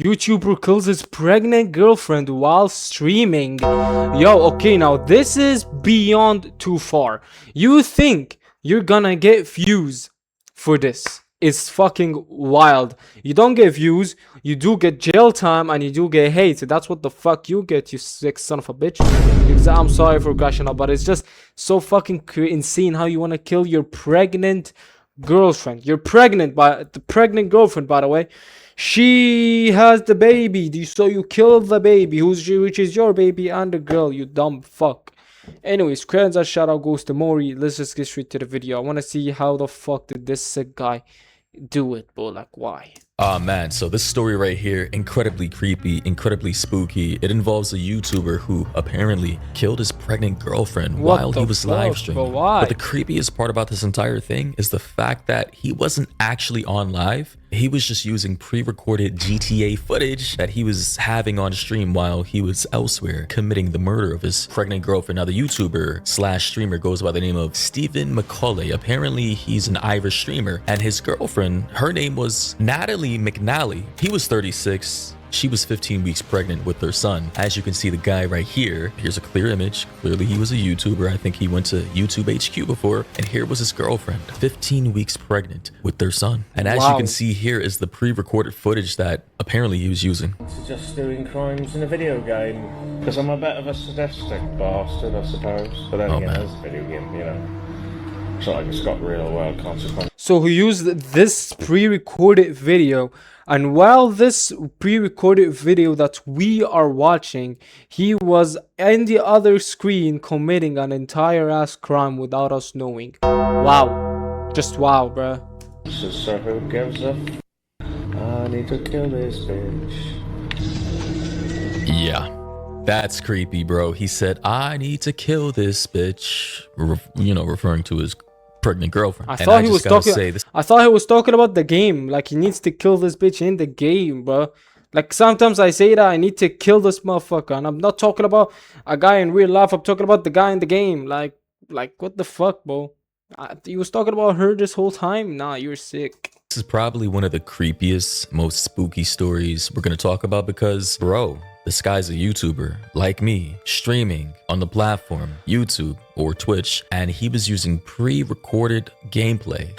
YouTuber kills his pregnant girlfriend while streaming. Yo, okay, now this is beyond too far. You think you're gonna get views for this? It's fucking wild. You don't get views, you do get jail time, and you do get hate. That's what the fuck you get, you sick son of a bitch. I'm sorry for crashing out, but it's just so fucking insane how you wanna kill your pregnant girlfriend. You're pregnant, by the pregnant girlfriend, by the way. She has the baby, so you kill the baby, which is your baby and the girl, you dumb fuck. Anyways, credits and shout out goes to Mori. Let's just get straight to the video. I want to see how the fuck did this sick guy do it, bro. Like, why? Oh man, so this story right here, incredibly creepy, incredibly spooky. It involves a YouTuber who apparently killed his pregnant girlfriend while he was live streaming. But the creepiest part about this entire thing is the fact that he wasn't actually on live. He was just using pre-recorded GTA footage that he was having on stream while he was elsewhere committing the murder of his pregnant girlfriend. Now the YouTuber slash streamer goes by the name of Stephen McCauley. Apparently he's an Irish streamer, and his girlfriend, her name was Natalie McNally. He was 36. She was 15 weeks pregnant with their son. As you can see, the guy right here, here's a clear image. Clearly he was a YouTuber. I think he went to YouTube HQ before. And here was his girlfriend, 15 weeks pregnant with their son. And as you can see, here is the pre-recorded footage that apparently he was using. To just doing crimes in a video game. Because I'm a bit of a sadistic bastard, I suppose. But then again, it's a video game, you know. It's not like it's got real world consequences. So he used this pre-recorded video, and while this pre-recorded video that we are watching, he was in the other screen committing an entire ass crime without us knowing. Wow. Just wow, bruh. So who gives a I need to kill this bitch. Yeah. That's creepy, bro. He said, I need to kill this bitch. You know, referring to his pregnant girlfriend. I thought he was talking about the game. Like, he needs to kill this bitch in the game, bro. Like, sometimes I say that I need to kill this motherfucker, and I'm not talking about a guy in real life. I'm talking about the guy in the game. Like what the fuck, bro? He was talking about her this whole time. Nah, you're sick. This is probably one of the creepiest, most spooky stories we're gonna talk about because, bro, this guy's a YouTuber, like me, streaming on the platform, YouTube or Twitch, and he was using pre-recorded gameplay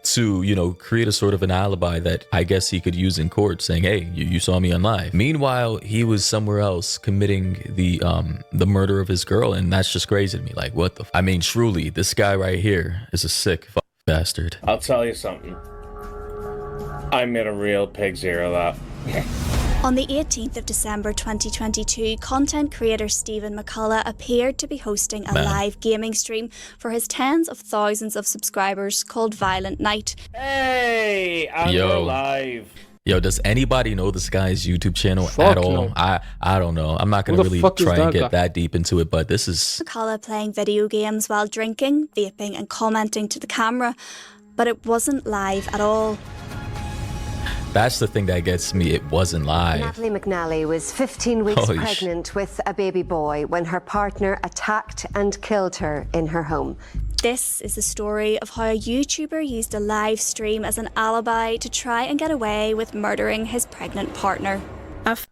to, you know, create a sort of an alibi that I guess he could use in court, saying, hey, you saw me on live. Meanwhile, he was somewhere else committing the murder of his girl, and that's just crazy to me. Like, what the I mean, truly, this guy right here is a sick bastard. I'll tell you something. I made a real pig's ear of that. On the 18th of December 2022, content creator Stephen McCullough appeared to be hosting a live gaming stream for his tens of thousands of subscribers called Violent Night. Hey, we're live. Yo, does anybody know this guy's YouTube channel at all? No. I don't know. I'm not going to really try and get that deep into it, but this is McCullough playing video games while drinking, vaping and commenting to the camera, but it wasn't live at all. That's the thing that gets me. It wasn't live. Natalie McNally was 15 weeks pregnant with a baby boy when her partner attacked and killed her in her home. This is the story of how a YouTuber used a live stream as an alibi to try and get away with murdering his pregnant partner.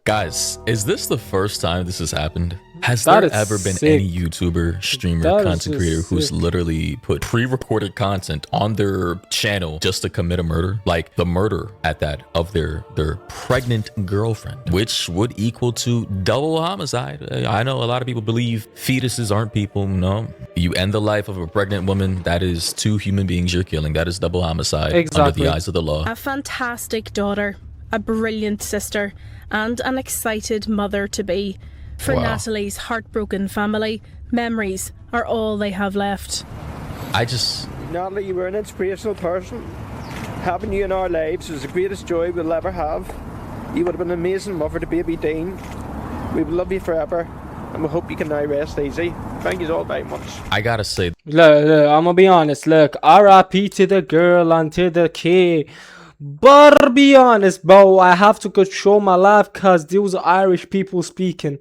Guys, is this the first time this has happened? Has there ever been any YouTuber, streamer, content creator who's literally put pre-recorded content on their channel just to commit a murder? Like the murder at that of their pregnant girlfriend, which would equal to double homicide. I know a lot of people believe fetuses aren't people. No, you end the life of a pregnant woman. That is two human beings you're killing. That is double homicide under the eyes of the law. A fantastic daughter, a brilliant sister, and an excited mother-to-be. For Natalie's heartbroken family, memories are all they have left. Natalie, you were an inspirational person. Having you in our lives was the greatest joy we'll ever have. You would have been an amazing mother to baby Dean. We will love you forever, and we hope you can now rest easy. Thank you all very much. I gotta say, look, I'm gonna be honest. Look, RIP to the girl and to the kid. But be honest, bro, I have to control my laugh because those Irish people speaking.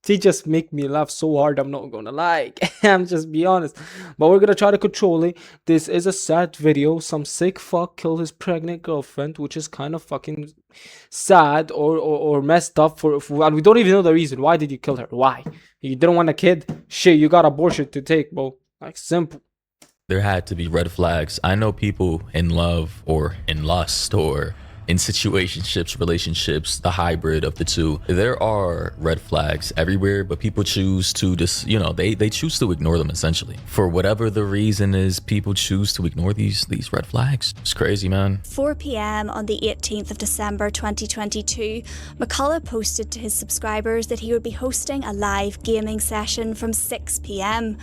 They just make me laugh so hard, I'm not gonna lie. I'm just be honest. But we're gonna try to control it. This is a sad video. Some sick fuck killed his pregnant girlfriend, which is kind of fucking sad or messed up and we don't even know the reason. Why did you kill her? Why? You didn't want a kid? Shit, you got abortion to take, bro. Like, simple. There had to be red flags. I know people in love or in lust or in situationships, relationships, the hybrid of the two. There are red flags everywhere, but people choose to just, you know, they choose to ignore them essentially. For whatever the reason is, people choose to ignore these red flags. It's crazy, man. 4 p.m. on the 18th of December 2022, McCullough posted to his subscribers that he would be hosting a live gaming session from 6 p.m.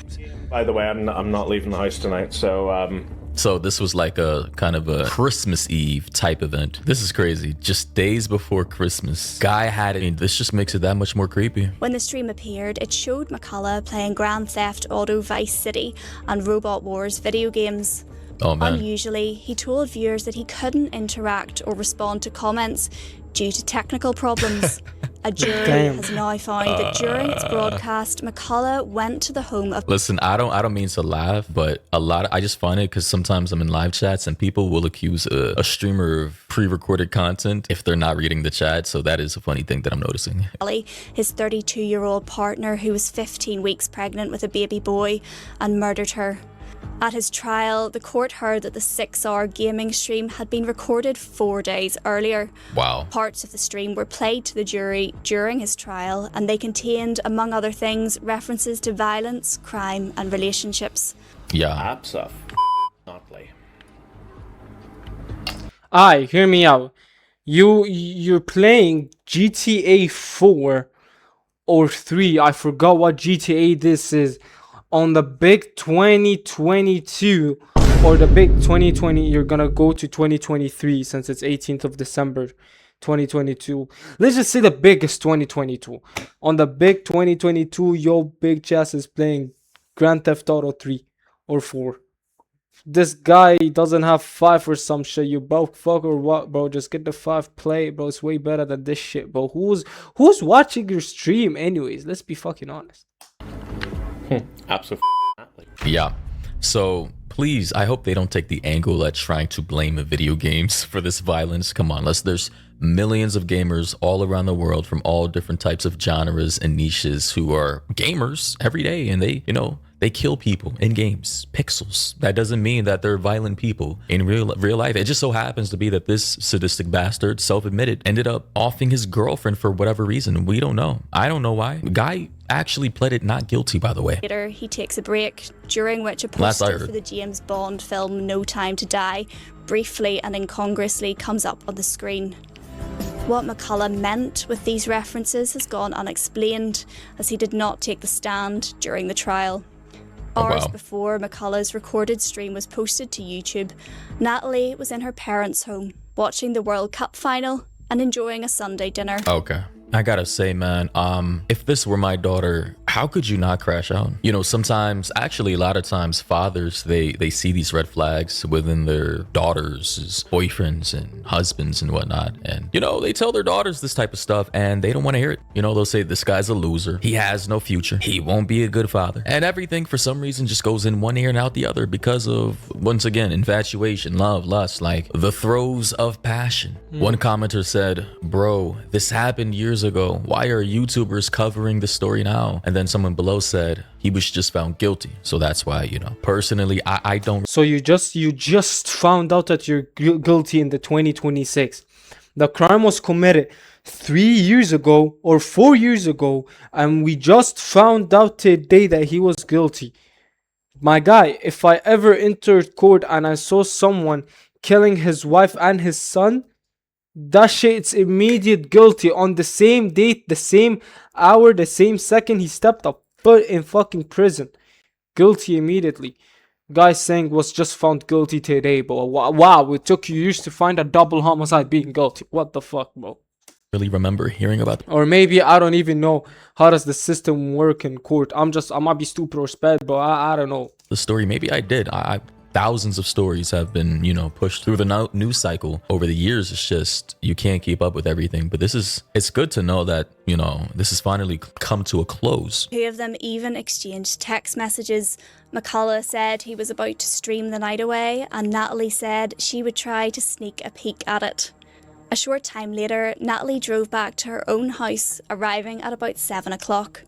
By the way, I'm not leaving the house tonight, So this was like a kind of a Christmas Eve type event. This is crazy. Just days before Christmas. Guy had it. I mean, this just makes it that much more creepy. When the stream appeared, it showed McCullough playing Grand Theft Auto Vice City and Robot Wars video games. Oh man. Unusually, he told viewers that he couldn't interact or respond to comments due to technical problems. A jury has now found that during its broadcast, McCullough went to the home of... Listen, I don't mean to laugh, but I just find it because sometimes I'm in live chats and people will accuse a streamer of pre-recorded content if they're not reading the chat. So that is a funny thing that I'm noticing. His 32-year-old partner, who was 15 weeks pregnant with a baby boy, and murdered her. At his trial, the court heard that the 6-hour gaming stream had been recorded 4 days earlier. Wow. Parts of the stream were played to the jury during his trial, and they contained, among other things, references to violence, crime, and relationships. Yeah. absolutely. Aye, hear me out. You're playing GTA 4 or 3. I forgot what GTA this is. On the big 2022 or the big 2020, you're gonna go to 2023 since it's 18th of December 2022. Let's just say the biggest 2022. On the big 2022, your big chest is playing Grand Theft Auto 3 or 4. This guy doesn't have 5 or some shit. You broke fuck or what, bro? Just get the 5 play, bro. It's way better than this shit, bro. Who's watching your stream anyways? Let's be fucking honest. Absolutely. Yeah. So please, I hope they don't take the angle at trying to blame video games for this violence. Come on, there's millions of gamers all around the world from all different types of genres and niches who are gamers every day, and they, you know, they kill people in games, pixels. That doesn't mean that they're violent people in real life. It just so happens to be that this sadistic bastard, self-admitted, ended up offing his girlfriend for whatever reason. We don't know. I don't know why. The guy actually pleaded not guilty, by the way. Later, he takes a break, during which a poster for the James Bond film No Time to Die briefly and incongruously comes up on the screen. What McCullough meant with these references has gone unexplained, as he did not take the stand during the trial. Hours before McCullough's recorded stream was posted to YouTube, Natalie was in her parents' home, watching the World Cup final and enjoying a Sunday dinner. Okay. I gotta say, man, if this were my daughter, how could you not crash out? You know, sometimes, actually a lot of times, fathers, they see these red flags within their daughters' boyfriends and husbands and whatnot. And, you know, they tell their daughters this type of stuff and they don't want to hear it. You know, they'll say, this guy's a loser. He has no future. He won't be a good father. And everything, for some reason, just goes in one ear and out the other because of, once again, infatuation, love, lust, like the throes of passion. One commenter said, bro, this happened years ago. Why are YouTubers covering the story now? And then someone below said he was just found guilty, so that's why, you know, personally I don't. So you just found out that you're guilty in the 2026. The crime was committed 3 years ago or 4 years ago, and we just found out today that he was guilty. My guy, if I ever entered court and I saw someone killing his wife and his son, that shit's immediate guilty on the same date, the same hour, the same second he stepped up, put in fucking prison. Guilty immediately. Guy saying was just found guilty today, bro. Wow, it took you years to find a double homicide being guilty. What the fuck, bro? Really remember hearing about or maybe I don't even know how does the system work in court. I might be stupid or sped, but I don't know the story. Maybe I did. thousands of stories have been, you know, pushed through the news cycle over the years. It's just, you can't keep up with everything. But it's good to know that, you know, this has finally come to a close. Two of them even exchanged text messages. McCullough said he was about to stream the night away, and Natalie said she would try to sneak a peek at it. A short time later, Natalie drove back to her own house, arriving at about 7 o'clock.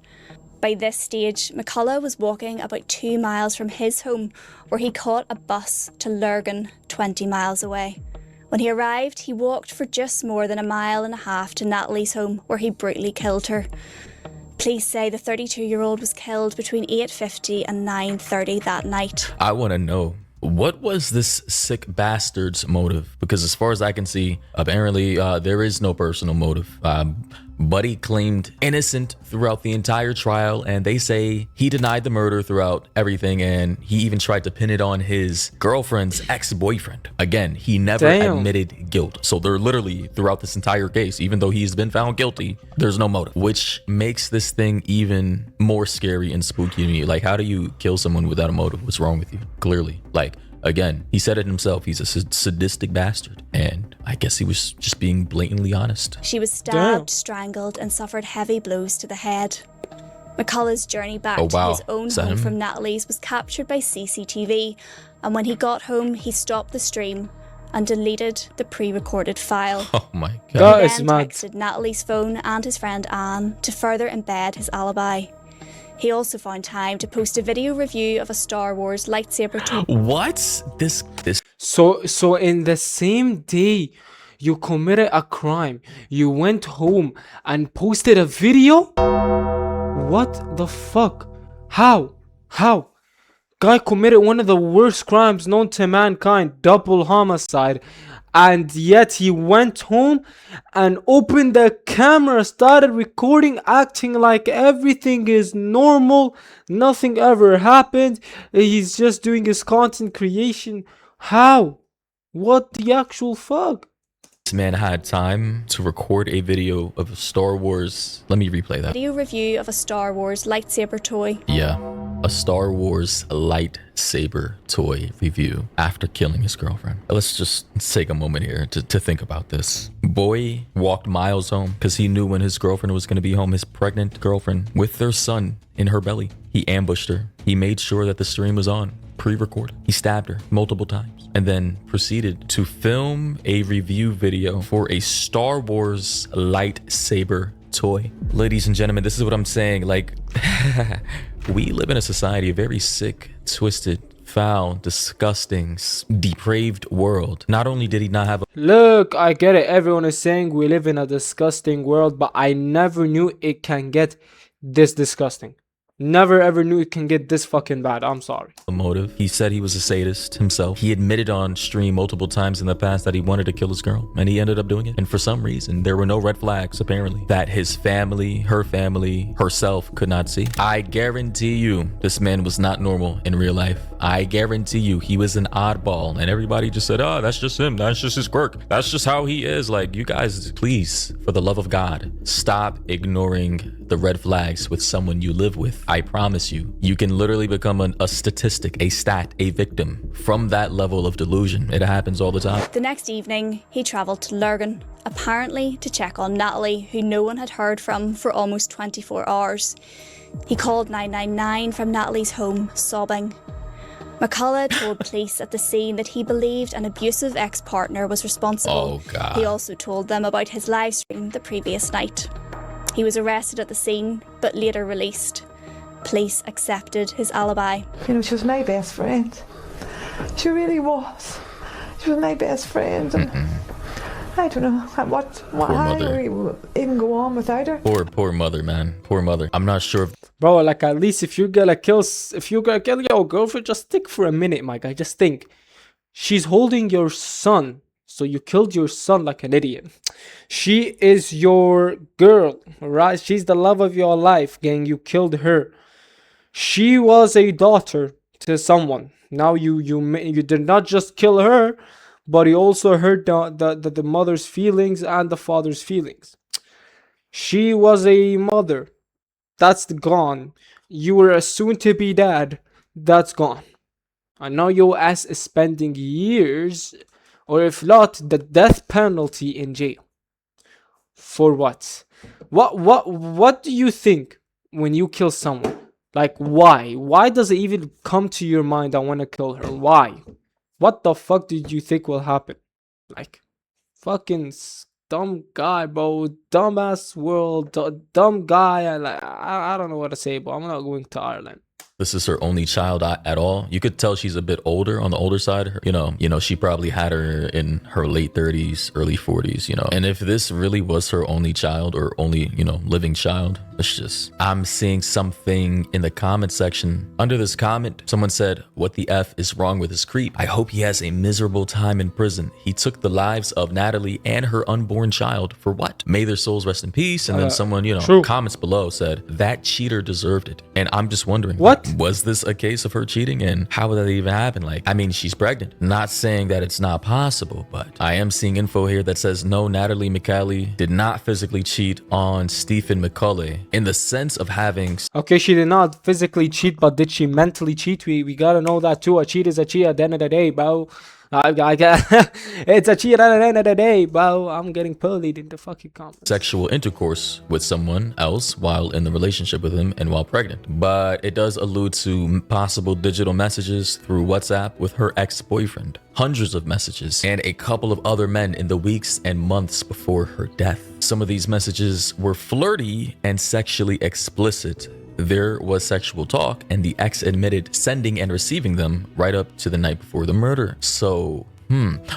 By this stage, McCullough was walking about 2 miles from his home, where he caught a bus to Lurgan, 20 miles away. When he arrived, he walked for just more than 1.5 miles to Natalie's home, where he brutally killed her. Police say the 32-year-old was killed between 8:50 and 9:30 that night. I want to know, what was this sick bastard's motive? Because as far as I can see, apparently there is no personal motive. Buddy claimed innocent throughout the entire trial, and they say he denied the murder throughout everything, and he even tried to pin it on his girlfriend's ex-boyfriend. Again, he never admitted guilt. So they're literally, throughout this entire case, even though he's been found guilty, there's no motive, which makes this thing even more scary and spooky to me. Like, how do you kill someone without a motive? What's wrong with you? Clearly, like, again, he said it himself. He's a sadistic bastard. And I guess he was just being blatantly honest. She was stabbed, strangled, and suffered heavy blows to the head. McCullough's journey back to his own home from Natalie's was captured by CCTV. And when he got home, he stopped the stream and deleted the pre-recorded file. Oh my God. He then texted Natalie's phone and his friend Anne to further embed his alibi. He also found time to post a video review of a Star Wars lightsaber toy. What? This. So in the same day you committed a crime, you went home and posted a video? What the fuck? How? Guy committed one of the worst crimes known to mankind, double homicide, and yet he went home and opened the camera, started recording, acting like everything is normal, nothing ever happened, he's just doing his content creation. How? What the actual fuck? This man had time to record a video of a Star Wars. Let me replay that. Video review of a Star Wars lightsaber toy. Yeah, a Star Wars lightsaber toy review after killing his girlfriend. Let's just take a moment here to think about this. Boy walked miles home because he knew when his girlfriend was going to be home, his pregnant girlfriend with their son in her belly. He ambushed her. He made sure that the stream was on, pre-recorded. He stabbed her multiple times and then proceeded to film a review video for a Star Wars lightsaber toy. Ladies and gentlemen, this is what I'm saying. Like, we live in a society, a very sick, twisted, foul, disgusting, depraved world. Not only did he not have a— Look, I get it. Everyone is saying we live in a disgusting world, but I never knew it can get this disgusting. Never ever knew it can get this fucking bad. I'm sorry. Motive. He said he was a sadist himself. He admitted on stream multiple times in the past that he wanted to kill his girl, and he ended up doing it. And for some reason, there were no red flags, apparently, that his family, herself could not see. I guarantee you, this man was not normal in real life. I guarantee you, he was an oddball, and everybody just said, oh, that's just him. That's just his quirk. That's just how he is. Like, you guys, please, for the love of God, stop ignoring the red flags with someone you live with. I promise you, you can literally become a statistic, a stat, a victim from that level of delusion. It happens all the time. The next evening, he travelled to Lurgan, apparently to check on Natalie, who no one had heard from for almost 24 hours. He called 999 from Natalie's home, sobbing. McCullough told police at the scene that he believed an abusive ex-partner was responsible. Oh, God. He also told them about his live stream the previous night. He was arrested at the scene, but later released. Police accepted his alibi. You know, she was my best friend. She really was. She was my best friend. And I don't know how we even go on without her. Poor mother, man. Poor mother. I'm not sure if— Bro, like, at least if you're gonna kill your girlfriend, just think for a minute, my guy. Just think. She's holding your son. So you killed your son like an idiot. She is your girl, right? She's the love of your life, gang. You killed her. She was a daughter to someone. Now you did not just kill her, but you also hurt the mother's feelings and the father's feelings. She was a mother. That's gone. You were a soon-to-be dad. That's gone. I know your ass is spending years, or if not, the death penalty in jail. For what? What do you think when you kill someone? Like, why? Why does it even come to your mind, I want to kill her? Why? What the fuck did you think will happen? Like, fucking dumb guy, bro. Dumbass world. Dumb guy. I don't know what to say, but I'm not going to Ireland. This is her only child at all. You could tell she's a bit older, on the older side. You know, she probably had her in her late 30s, early 40s, you know. And if this really was her only child, or only, you know, living child, it's just, I'm seeing something in the comment section. Under this comment, someone said, "What the F is wrong with this creep? I hope he has a miserable time in prison. He took the lives of Natalie and her unborn child for what? May their souls rest in peace." And then someone, you know, comments below said, "That cheater deserved it." And I'm just wondering, what? Was this a case of her cheating, and how would that even happen? Like, I mean, she's pregnant. Not saying that it's not possible, but I am seeing info here that says no, Natalie McCauley did not physically cheat on Stephen McCauley in the sense of having... Okay, she did not physically cheat, but did she mentally cheat? We gotta know that too. A cheat is a cheat at the end of the day, bro. It's a cheat at the end of the day, bro. I'm getting bullied in the fucking comments. Sexual intercourse with someone else while in the relationship with him and while pregnant. But it does allude to possible digital messages through WhatsApp with her ex-boyfriend. Hundreds of messages and a couple of other men in the weeks and months before her death. Some of these messages were flirty and sexually explicit. There was sexual talk, and the ex admitted sending and receiving them right up to the night before the murder. So,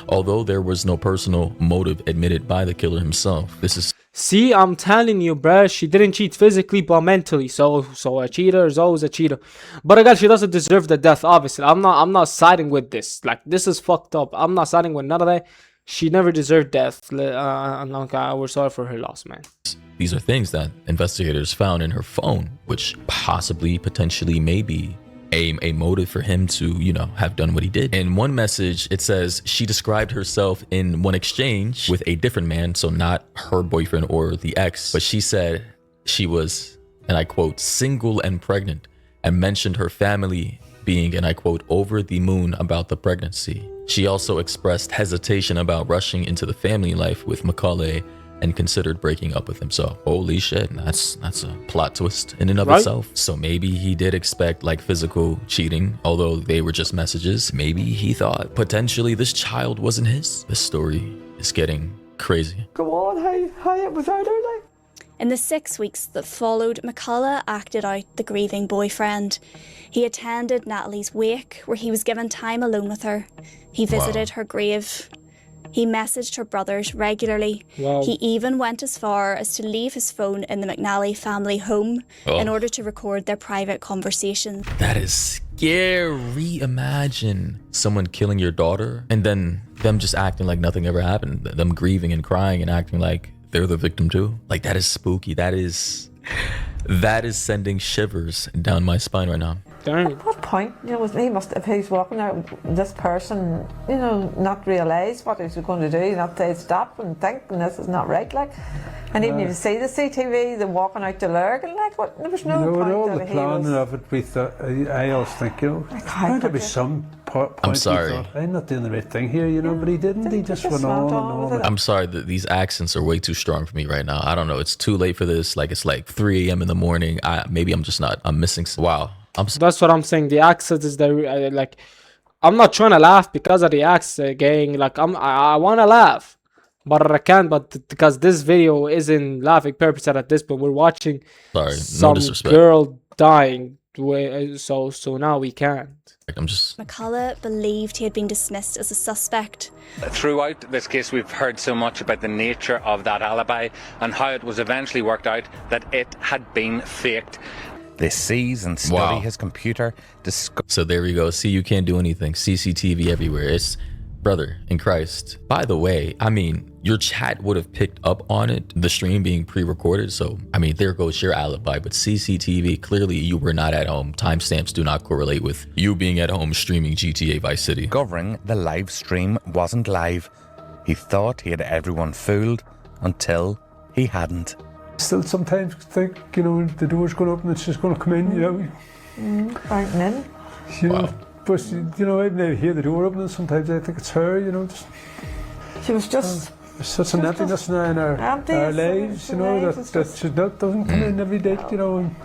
although there was no personal motive admitted by the killer himself, this is... See, I'm telling you, bruh, she didn't cheat physically, but mentally. So a cheater is always a cheater. But again, she doesn't deserve the death, obviously. I'm not siding with this. Like, this is fucked up. I'm not siding with none of that. She never deserved death. We're sorry for her loss, man. These are things that investigators found in her phone, which possibly, potentially, maybe a motive for him to, you know, have done what he did. In one message, it says she described herself in one exchange with a different man, so not her boyfriend or the ex, but she said she was, and I quote, single and pregnant, and mentioned her family being, and I quote, over the moon about the pregnancy. She also expressed hesitation about rushing into the family life with McCauley and considered breaking up with him. So holy shit, that's a plot twist in and of itself. So maybe he did expect like physical cheating, although they were just messages. Maybe he thought potentially this child wasn't his. This story is getting crazy. Go on, how it was out there, like. In the 6 weeks that followed, McCullough acted out the grieving boyfriend. He attended Natalie's wake, where he was given time alone with her. He visited her grave. He messaged her brothers regularly. He even went as far as to leave his phone in the McNally family home in order to record their private conversations. That is scary. Imagine someone killing your daughter and then them just acting like nothing ever happened. Them grieving and crying and acting like they're the victim too. Like, that is spooky. That is sending shivers down my spine right now. Darn. At what point, you know, he must, if he's walking out, this person, you know, not realise what he's going to do, not say stop and think, and this is not right, like. And even if you see the CTV, they're walking out the lurg, and like, what? There was no point. All the planning of it, we thought, I always think, you know, there's going to be some point. I'm sorry. Thought, I'm not doing the right thing here, you know, but he didn't. He just went on and on. I'm sorry that these accents are way too strong for me right now. I don't know. It's too late for this. Like, it's like 3 a.m. in the morning. Maybe I'm just not. I'm missing. Wow. That's what I'm saying. The accent is the like. I'm not trying to laugh because of the accent, gang. Like, I want to laugh, but I can't. But because this video isn't laughing purpose at this, but we're watching some girl dying. So now we can't. McCullough believed he had been dismissed as a suspect. Throughout this case, we've heard so much about the nature of that alibi and how it was eventually worked out that it had been faked. They seize and study his computer. So there we go. See, you can't do anything. CCTV everywhere. It's brother in Christ. By the way, I mean, your chat would have picked up on it, the stream being pre-recorded. So, I mean, there goes your alibi. But CCTV, clearly you were not at home. Timestamps do not correlate with you being at home streaming GTA Vice City. Discovering the live stream wasn't live. He thought he had everyone fooled until he hadn't. Still sometimes think, you know, the door's going to open, it's just going to come in, you know. Right in. You know, But, you know, I maybe hear the door opening sometimes. I think it's her, you know. She was just... There's such an emptiness now in our lives, you know, that doesn't come in every day, you know, and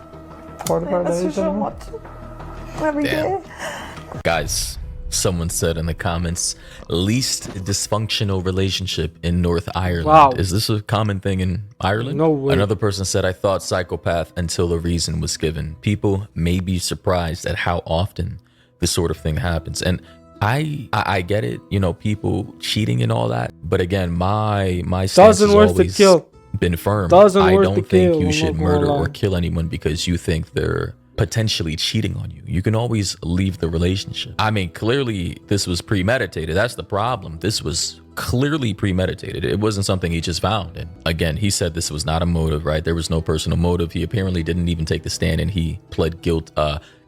part of our lives. So much every day. Guys, someone said in the comments, least dysfunctional relationship in North Ireland. Wow. Is this a common thing in Ireland? No way. Another person said, I thought psychopath until a reason was given. People may be surprised at how often this sort of thing happens. And I get it, you know, people cheating and all that. But again, my stance has always been firm. I don't think you should murder or kill anyone because you think they're potentially cheating on you. You can always leave the relationship. I mean, clearly this was premeditated. That's the problem. This was clearly premeditated. It wasn't something he just found. And again, he said this was not a motive, right? There was no personal motive. He apparently didn't even take the stand, and he pled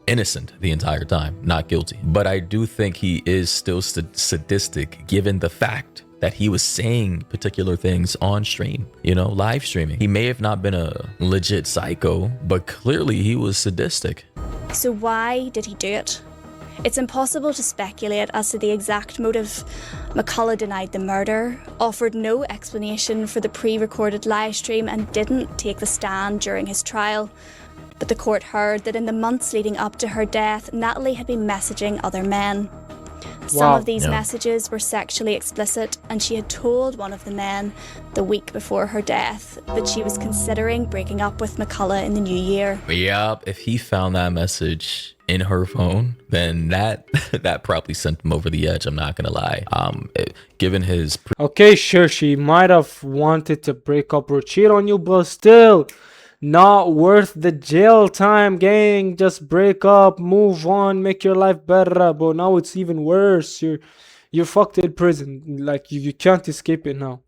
innocent the entire time, not guilty. But I do think he is still sadistic, given the fact that he was saying particular things on stream, you know, live streaming. He may have not been a legit psycho, but clearly he was sadistic. So why did he do it? It's impossible to speculate as to the exact motive. McCullough denied the murder, offered no explanation for the pre-recorded live stream, and didn't take the stand during his trial. But the court heard that in the months leading up to her death, Natalie had been messaging other men. Some of these messages were sexually explicit, and she had told one of the men the week before her death that she was considering breaking up with McCullough in the new year. Yep, if he found that message in her phone, then that probably sent him over the edge, I'm not gonna lie. Given his... Okay, sure, she might have wanted to break up or cheat on you, but still... not worth the jail time, gang. Just break up, move on, make your life better. But now it's even worse. You're fucked in prison. Like you can't escape it now.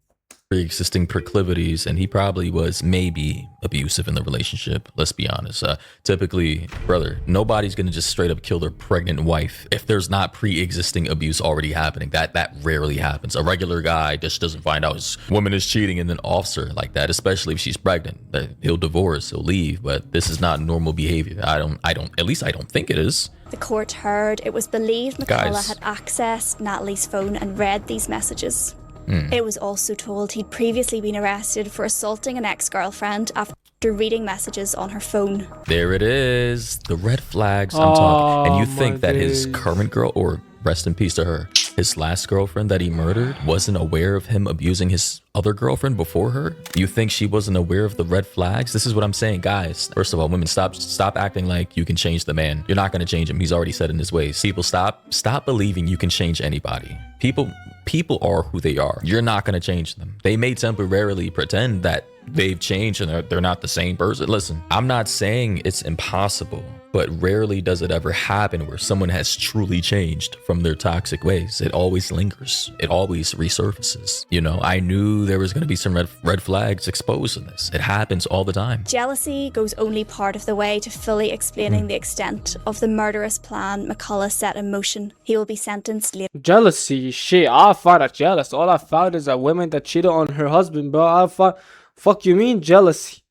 Pre-existing proclivities, and he probably was maybe abusive in the relationship. Let's be honest. Typically, brother, nobody's gonna just straight up kill their pregnant wife if there's not pre-existing abuse already happening. That rarely happens. A regular guy just doesn't find out his woman is cheating and then offs her like that, especially if she's pregnant. He'll divorce, he'll leave. But this is not normal behavior. At least I don't think it is. The court heard it was believed McCullough had accessed Natalie's phone and read these messages. It was also told he'd previously been arrested for assaulting an ex-girlfriend after reading messages on her phone. There it is. The red flags I'm talking. And you think that his current girl, or rest in peace to her, his last girlfriend that he murdered wasn't aware of him abusing his other girlfriend before her? You think she wasn't aware of the red flags? This is what I'm saying, guys. First of all, women, stop acting like you can change the man. You're not going to change him. He's already set in his ways. People, stop believing you can change anybody. People are who they are. You're not going to change them. They may temporarily pretend that they've changed and they're not the same person. Listen, I'm not saying it's impossible, but rarely does it ever happen where someone has truly changed from their toxic ways. It always lingers. It always resurfaces. You know, I knew there was going to be some red flags exposed in this. It happens all the time. Jealousy goes only part of the way to fully explaining the extent of the murderous plan McCullough set in motion. He will be sentenced later. Jealousy? Shit, I found out jealous. All I found is a woman that cheated on her husband, bro. Fuck you mean jealousy?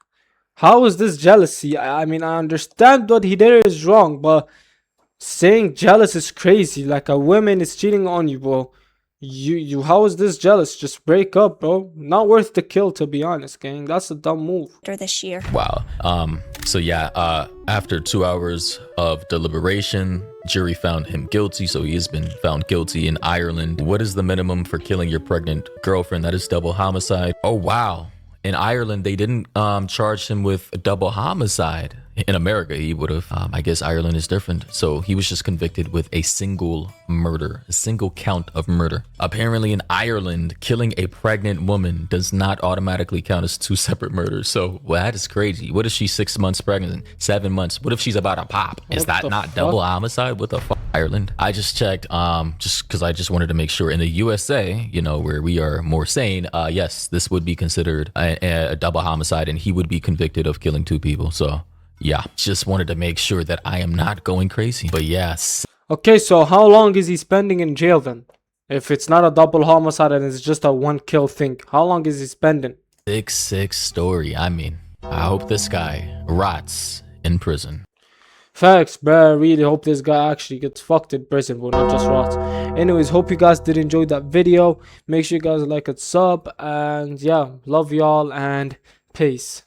How is this jealousy? I mean, I understand what he did is wrong, but saying jealous is crazy. Like a woman is cheating on you, bro. How is this jealous? Just break up, bro. Not worth the kill, to be honest, gang. That's a dumb move. This year. Wow. So yeah, after 2 hours of deliberation, jury found him guilty. So he has been found guilty in Ireland. What is the minimum for killing your pregnant girlfriend? That is double homicide. Oh, wow. In Ireland, they didn't charge him with double homicide. In America, he would have. I guess Ireland is different. So he was just convicted with a single murder, a single count of murder. Apparently in Ireland, killing a pregnant woman does not automatically count as 2 separate murders. So that is crazy. What if she's 6 months pregnant, 7 months? What if she's about to pop? Is that not double homicide? What the fuck? Ireland. I just checked, just because I just wanted to make sure. In the USA, you know, where we are more sane, yes, this would be considered a double homicide, and he would be convicted of killing 2 people. So yeah, just wanted to make sure that I am not going crazy. But yes. Okay, so how long is he spending in jail then? If it's not a double homicide and it's just a 1 kill thing, how long is he spending? Sick story. I mean, I hope this guy rots in prison. Facts, bruh. I really hope this guy actually gets fucked in prison, but not just rots. Anyways, hope you guys did enjoy that video. Make sure you guys like and sub. And yeah, love y'all and peace.